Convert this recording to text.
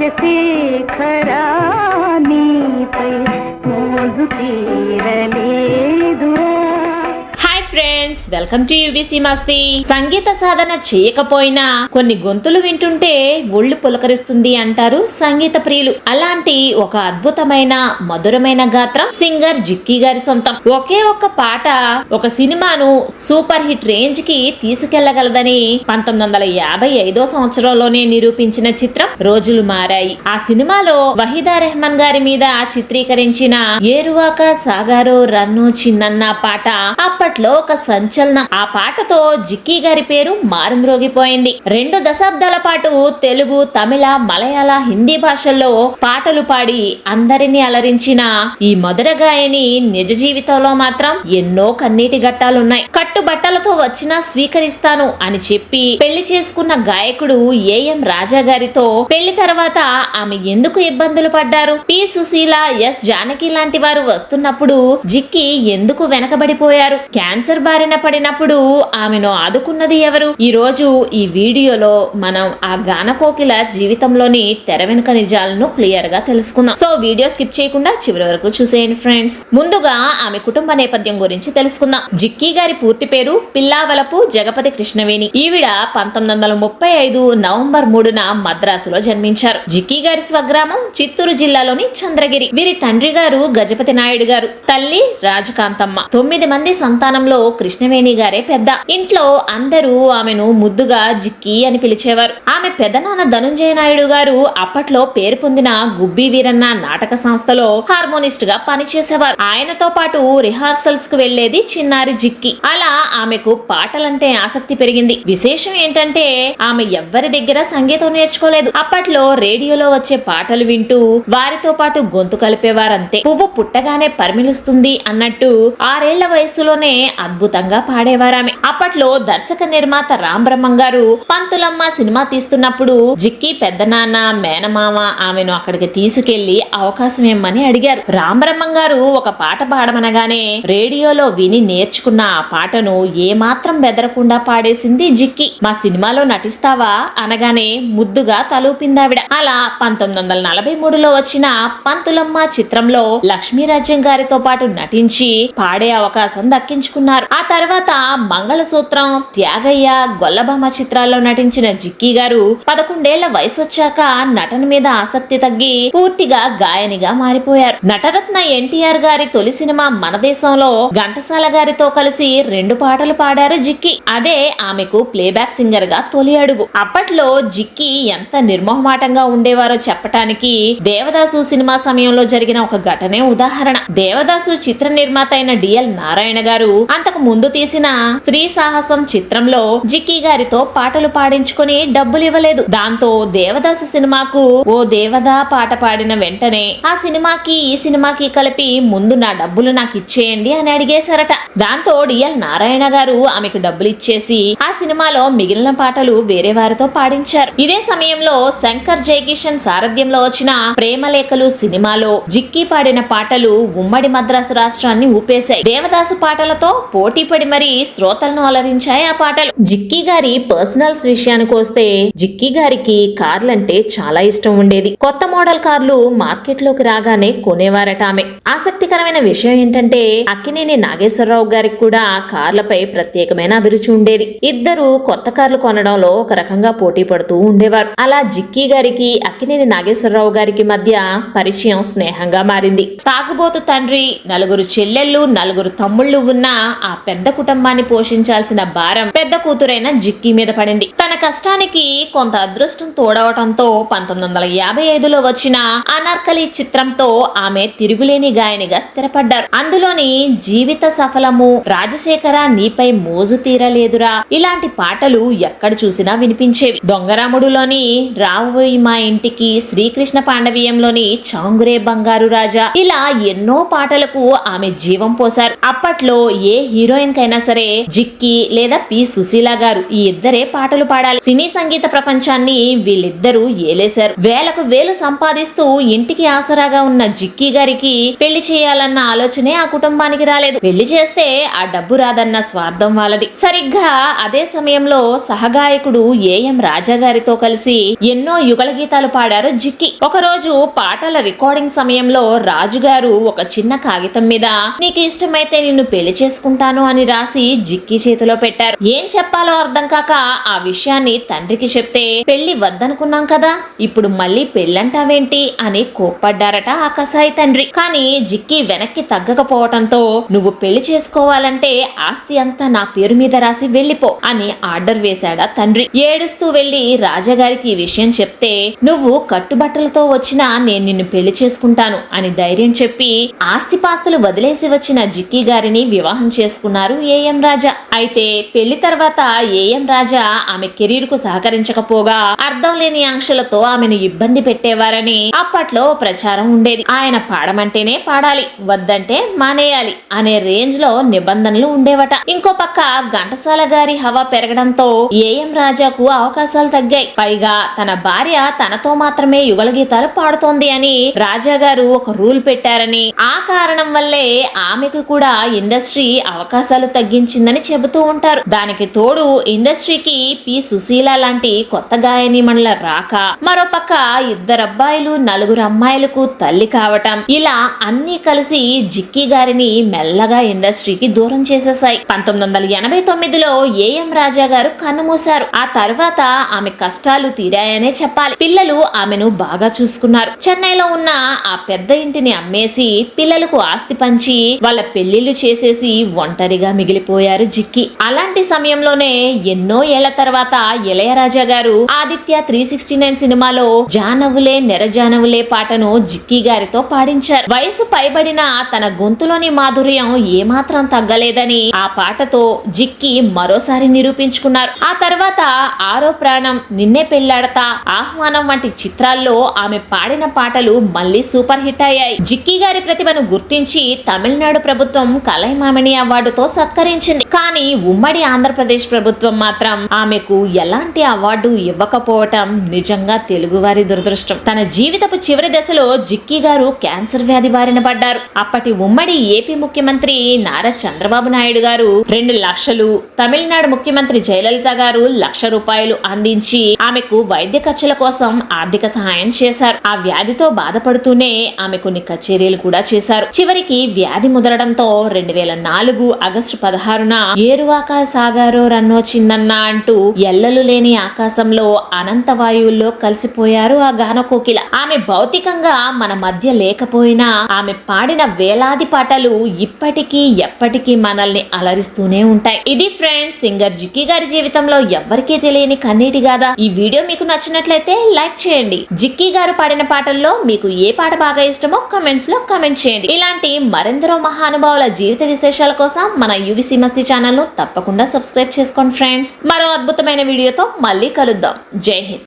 రాజశేఖరా నీపై మోజు తీరలేదురా. Hi friends, welcome to UBC Masti. సంగీత సాధన చేయకపోయినా కొన్ని గొంతులు వింటుంటే ఒళ్ళు పులకరిస్తుంది అంటారు సంగీత ప్రియులు. అలాంటి ఒక అద్భుతమైన మధురమైన గాత్రం సింగర్ జిక్కీ గారి సొంతం. ఒకే ఒక్క పాట ఒక సినిమాను సూపర్ హిట్ రేంజ్ కి తీసుకెళ్లగలదని 1955 సంవత్సరంలోనే నిరూపించిన చిత్రం రోజులు మారాయి. ఆ సినిమాలో వహీదా రెహమాన్ గారి మీద చిత్రీకరించిన ఏరువాక సాగారో రన్నో చిన్నన్న పాట అప్పట్లో ఒక సంచలనం. ఆ పాటతో జిక్కీ గారి పేరు మారుమ్రోగిపోయింది. 2 దశాబ్దాల పాటు తెలుగు, తమిళ, మలయాళ, హిందీ భాషల్లో పాటలు పాడి అందరినీ అలరించిన ఈ మధుర గాయని నిజ జీవితంలో మాత్రం ఎన్నో కన్నీటి ఘట్టాలున్నాయి. కట్టుబట్టలతో వచ్చినా స్వీకరిస్తాను అని చెప్పి పెళ్లి చేసుకున్న గాయకుడు ఏఎం రాజా గారితో పెళ్లి తర్వాత ఆమె ఎందుకు ఇబ్బందులు పడ్డారు, పి సుశీల, ఎస్ జానకి లాంటి వారు వస్తున్నప్పుడు జిక్కీ ఎందుకు వెనకబడిపోయారు, క్యాన్సర్ బారిన పడినప్పుడు ఆమెను ఆదుకున్నది ఎవరు, ఈ రోజు ఈ వీడియోలో మనం ఆ గానకోకిల జీవితంలోని తెర వెనుక నిజాలను క్లియర్ గా తెలుసుకుందాం. సో వీడియో స్కిప్ చేయకుండా చివరి వరకు చూసేయండి ఫ్రెండ్స్. ముందుగా ఆమె కుటుంబ నేపథ్యం గురించి తెలుసుకుందాం. జిక్కీ గారి పూర్తి పేరు పిల్లావలపు జగపతి కృష్ణవేణి. ఈవిడ 1935 నవంబర్ 3న మద్రాసులో జన్మించారు. జిక్కీ గారి స్వగ్రామం చిత్తూరు జిల్లాలోని చంద్రగిరి. వీరి తండ్రి గారు గజపతి నాయుడు గారు, తల్లి రాజకాంతమ్మ. 9 మంది సంతానంలో కృష్ణవేణి గారే పెద్ద. ఇంట్లో అందరూ ఆమెను ముద్దుగా జిక్కీ అని పిలిచేవారు. ఆమె పెదనాన్న ధనుంజయ నాయుడు గారు అప్పట్లో పేరు పొందిన గుబ్బి వీరన్న నాటక సంస్థలో హార్మోనిస్ట్ గా పనిచేసేవారు. ఆయనతో పాటు రిహార్సల్స్ కు వెళ్లేది చిన్నారి జిక్కీ. అలా ఆమెకు పాటలంటే ఆసక్తి పెరిగింది. విశేషం ఏంటంటే ఆమె ఎవ్వరి దగ్గర సంగీతం నేర్చుకోలేదు. అప్పట్లో రేడియోలో వచ్చే పాటలు వింటూ వారితో పాటు గొంతు కలిపేవారంతే. పువ్వు పుట్టగానే పరిమిలుస్తుంది అన్నట్టు 6 ఏళ్ల వయసులోనే అద్భుతంగా పాడేవారామె. అప్పట్లో దర్శక నిర్మాత రామ్ బ్రహ్మం గారు పంతులమ్మ సినిమా తీస్తున్నప్పుడు జిక్కీ పెద్దనాన్న మేనమామ ఆమెను అక్కడికి తీసుకెళ్లి అవకాశం ఇమ్మని అడిగారు. రామ్ బ్రహ్మం గారు ఒక పాట పాడమనగానే రేడియోలో విని నేర్చుకున్న ఆ పాటను ఏమాత్రం బెదరకుండా పాడేసింది జిక్కీ. మా సినిమాలో నటిస్తావా అనగానే ముద్దుగా తలూపిందావిడ. అలా 1943లో వచ్చిన పంతులమ్మ చిత్రంలో లక్ష్మీరాజ్యం గారితో పాటు నటించి పాడే అవకాశం దక్కించుకున్నారు. ఆ తర్వాత మంగళసూత్రం, త్యాగయ్య, గొల్లబామ చిత్రాల్లో నటించిన జిక్కీ గారు 11 ఏళ్ల వయసు వచ్చాక నటన మీద ఆసక్తి తగ్గి పూర్తిగా గాయనిగా మారిపోయారు. నటరత్న ఎన్టీఆర్ గారి తొలి సినిమా మన దేశంలో ఘంటసాల గారితో కలిసి 2 పాటలు పాడారు జిక్కీ. అదే ఆమెకు ప్లేబ్యాక్ సింగర్ గా తొలి అడుగు. అప్పట్లో జిక్కీ ఎంత నిర్మోహమాటంగా ఉండేవారో చెప్పటానికి దేవదాసు సినిమా సమయంలో జరిగిన ఒక ఘటనే ఉదాహరణ. దేవదాసు చిత్ర నిర్మాత అయిన డిఎల్ నారాయణ గారు అంతకు ముందు తీసిన స్త్రీ సాహసం చిత్రంలో జిక్కీ గారితో పాటలు పాడించుకొని డబ్బులు ఇవ్వలేదు. దాంతో దేవదాసు సినిమాకు ఓ దేవదా పాట పాడిన వెంటనే ఆ సినిమాకి ఈ సినిమాకి కలిపి ముందు నా డబ్బులు నాకు ఇచ్చేయండి అని అడిగేశారట. దాంతో డిఎల్ నారాయణ గారు ఆమెకు డబ్బులు ఇచ్చేసి ఆ సినిమాలో మిగిలిన పాటలు వేరే వారితో పాడించారు. ఇదే సమయంలో శంకర్ జయకిషన్ సారథ్యంలో వచ్చిన ప్రేమలేఖలు సినిమాలో జిక్కీ పాడిన పాటలు ఉమ్మడి మద్రాసు రాష్ట్రాన్ని ఊపేశాయి. దేవదాసు పాటలతో పోటీ పడి మరీ శ్రోతలను అలరించాయి ఆ పాటలు. జిక్కీ గారి పర్సనల్స్ విషయానికి వస్తే జిక్కీ గారికి కార్లంటే చాలా ఇష్టం ఉండేది. కొత్త మోడల్ కార్లు మార్కెట్ లోకి రాగానే కొనేవారట ఆమె. ఆసక్తికరమైన విషయం ఏంటంటే అక్కినేని నాగేశ్వరరావు గారికి కూడా కార్లపై ప్రత్యేకమైన అభిరుచి ఉండేది. ఇద్దరు కొత్త కార్లు కొనడంలో ఒక రకంగా పోటీ పడుతూ ఉండేవారు. అలా జిక్కీ గారికి అక్కినేని నాగేశ్వరరావు గారికి మధ్య పరిచయం స్నేహంగా మారింది. తాగుబోతు తండ్రి, 4 చెల్లెళ్ళు, 4 తమ్ముళ్లు ఉన్న ఆ పెద్ద కుటుంబాన్ని పోషించాల్సిన భారం పెద్ద కూతురైన జిక్కీ మీద పడింది. తన కష్టానికి కొంత అదృష్టం తోడవటంతో 1955లో వచ్చిన అనార్కలి చిత్రంతో ఆమె తిరుగులేని గాయనిగా స్థిరపడ్డారు. అందులోని జీవిత సఫలము, రాజశేఖర నీపై మోజు తీరలేదురా ఇలాంటి పాటలు ఎక్కడ చూసినా వినిపించేవి. దొంగరాముడులోని రావోయి మా ఇంటికి, శ్రీకృష్ణ పాండవీయంలోని చాంగురే బంగారు రాజా ఇలా ఎన్నో పాటలకు ఆమె జీవం పోశారు. అప్పట్లో ఏ హీరోయిన్ కైనా ఎప్పటికైనా సరే జిక్కి లేదా పి సుశీల గారు ఈ ఇద్దరే పాటలు పాడాలి. సినీ సంగీత ప్రపంచాన్ని వీళ్ళిద్దరూ ఏలేశారు. వేలకు వేలు సంపాదిస్తూ ఇంటికి ఆసరాగా ఉన్న జిక్కి గారికి పెళ్లి చేయాలన్న ఆలోచనే ఆ కుటుంబానికి రాలేదు. పెళ్లి చేస్తే ఆ డబ్బు రాదన్న స్వార్థం వాళ్ళది. సరిగ్గా అదే సమయంలో సహగాయకుడు ఏఎం రాజా గారితో కలిసి ఎన్నో యుగళ గీతాలు పాడారు జిక్కి. ఒకరోజు పాటల రికార్డింగ్ సమయంలో రాజుగారు ఒక చిన్న కాగితం మీద నీకు ఇష్టమైతే నిన్ను పెళ్లి చేసుకుంటాను అని రాసి జిక్కి చేతిలో పెట్టారు. ఏం చెప్పాలో అర్థం కాక ఆ విషయాన్ని తండ్రికి చెప్తే పెళ్లి వద్దనుకున్నాం కదా, ఇప్పుడు మళ్ళీ పెళ్ళంటావేంటి అని కోప్పడ్డారట ఆ కసాయి తండ్రి. కానీ జిక్కి వెనక్కి తగ్గకపోవటంతో నువ్వు పెళ్లి చేసుకోవాలంటే ఆస్తి అంతా నా పేరు మీద రాసి వెళ్ళిపో అని ఆర్డర్ వేశాడా తండ్రి. ఏడుస్తూ వెళ్లి రాజాగారికి ఈ విషయం చెప్తే నువ్వు కట్టుబట్టలతో వచ్చినా నేను నిన్ను పెళ్లి చేసుకుంటాను అని ధైర్యం చెప్పి ఆస్తిపాస్తులు వదిలేసి వచ్చిన జిక్కి గారిని వివాహం చేసుకున్నారు ఏఎం రాజా. అయితే పెళ్లి తర్వాత ఏఎం రాజా ఆమె కెరీర్ కు సహకరించకపోగా అర్థం లేని ఆంక్షలతో ఆమెను ఇబ్బంది పెట్టేవారని అప్పట్లో ప్రచారం ఉండేది. ఆయన పాడమంటేనే పాడాలి, వద్దంటే మానేయాలి అనే రేంజ్ లో నిబంధనలు ఉండేవట. ఇంకో పక్క ఘంటసాల గారి హవా పెరగడంతో ఏఎం రాజాకు అవకాశాలు తగ్గాయి. పైగా తన భార్య తనతో మాత్రమే యుగళ గీతాలు పాడుతోంది అని రాజా గారు ఒక రూల్ పెట్టారని, ఆ కారణం వల్లే ఆమెకు కూడా ఇండస్ట్రీ అవకాశాలు తగ్గించిందని చెబుతూ ఉంటారు. దానికి తోడు ఇండస్ట్రీకి పి సుశీల లాంటి కొత్త గాయనిమణుల రాక, మరోపక్క ఇద్దరబ్బాయిలు నలుగురు అమ్మాయిలకు తల్లి కావటం, ఇలా అన్ని కలిసి జిక్కి గారిని మెల్లగా ఇండస్ట్రీకి దూరం చేసేశాయి. 1989లో ఏఎం రాజా గారు కన్నుమూశారు. ఆ తర్వాత ఆమె కష్టాలు తీరాయనే చెప్పాలి. పిల్లలు ఆమెను బాగా చూసుకున్నారు. చెన్నైలో ఉన్న ఆ పెద్ద ఇంటిని అమ్మేసి పిల్లలకు ఆస్తి పంచి వాళ్ళ పెళ్లిళ్లు చేసేసి ఒంటరిగా మిగిలిపోయారు జిక్కి. అలాంటి సమయంలోనే ఎన్నో ఏళ్ల తర్వాత ఇళయరాజా గారు ఆదిత్య 369 సినిమాలో జానవులే నెరజానవులే పాటను జిక్కి గారితో పాడించారు. వయసు పైబడిన తన గొంతులోని మాధుర్యం ఏమాత్రం తగ్గలేదని ఆ పాటతో జిక్కి మరోసారి నిరూపించుకున్నారు. ఆ తర్వాత ఆరో ప్రాణం, నిన్నే పెళ్లాడతా, ఆహ్వానం వంటి చిత్రాల్లో ఆమె పాడిన పాటలు మళ్లీ సూపర్ హిట్ అయ్యాయి. జిక్కి గారి ప్రతిభను గుర్తించి తమిళనాడు ప్రభుత్వం కలైమామణి అవార్డుతో సత్కరించింది. కానీ ఉమ్మడి ఆంధ్రప్రదేశ్ ప్రభుత్వం మాత్రం ఆమెకు ఎలాంటి అవార్డు ఇవ్వకపోవటం నిజంగా తెలుగువారి దురదృష్టం. తన జీవితపు చివరి దశలో జిక్కి గారు క్యాన్సర్ వ్యాధి బారిన పడ్డారు. అప్పటి ఉమ్మడి ఏపీ ముఖ్యమంత్రి నారా చంద్రబాబు నాయుడు గారు 2 లక్షలు, తమిళనాడు ముఖ్యమంత్రి జయలలిత గారు 1,00,000 రూపాయలు అందించి ఆమెకు వైద్య ఖర్చుల కోసం ఆర్థిక సహాయం చేశారు. ఆ వ్యాధితో బాధపడుతూనే ఆమె కొన్ని కచేరీలు కూడా చేశారు. చివరికి వ్యాధి ముదరడంతో 2004 ఆగస్టు 16న ఏరువాక సాగారో రన్నో చిన్నన్న అంటూ ఎల్లలు లేని ఆకాశంలో అనంత వాయువుల్లో కలిసిపోయారు ఆ గాన కోకిల. ఆమె భౌతికంగా మన మధ్య లేకపోయినా ఆమె పాడిన వేలాది పాటలు ఇప్పటికీ ఎప్పటికీ మనల్ని అలరిస్తూనే ఉంటాయి. ఇది ఫ్రెండ్స్ సింగర్ జిక్కి గారి జీవితంలో ఎవ్వరికీ తెలియని కన్నీటి గాథ. ఈ వీడియో మీకు నచ్చినట్లయితే లైక్ చేయండి. జిక్కి గారు పాడిన పాటల్లో మీకు ఏ పాట బాగా ఇష్టమో కమెంట్స్ లో కమెంట్ చేయండి. ఇలాంటి మరెందరో మహానుభావుల జీవిత విశేషాల కోసం మన యూవీసీ మస్తీ ఛానల్ ను తప్పకుండా సబ్స్క్రైబ్ చేసుకోండి ఫ్రెండ్స్. మరో అద్భుతమైన వీడియోతో మళ్ళీ కలుద్దాం. జై హింద్.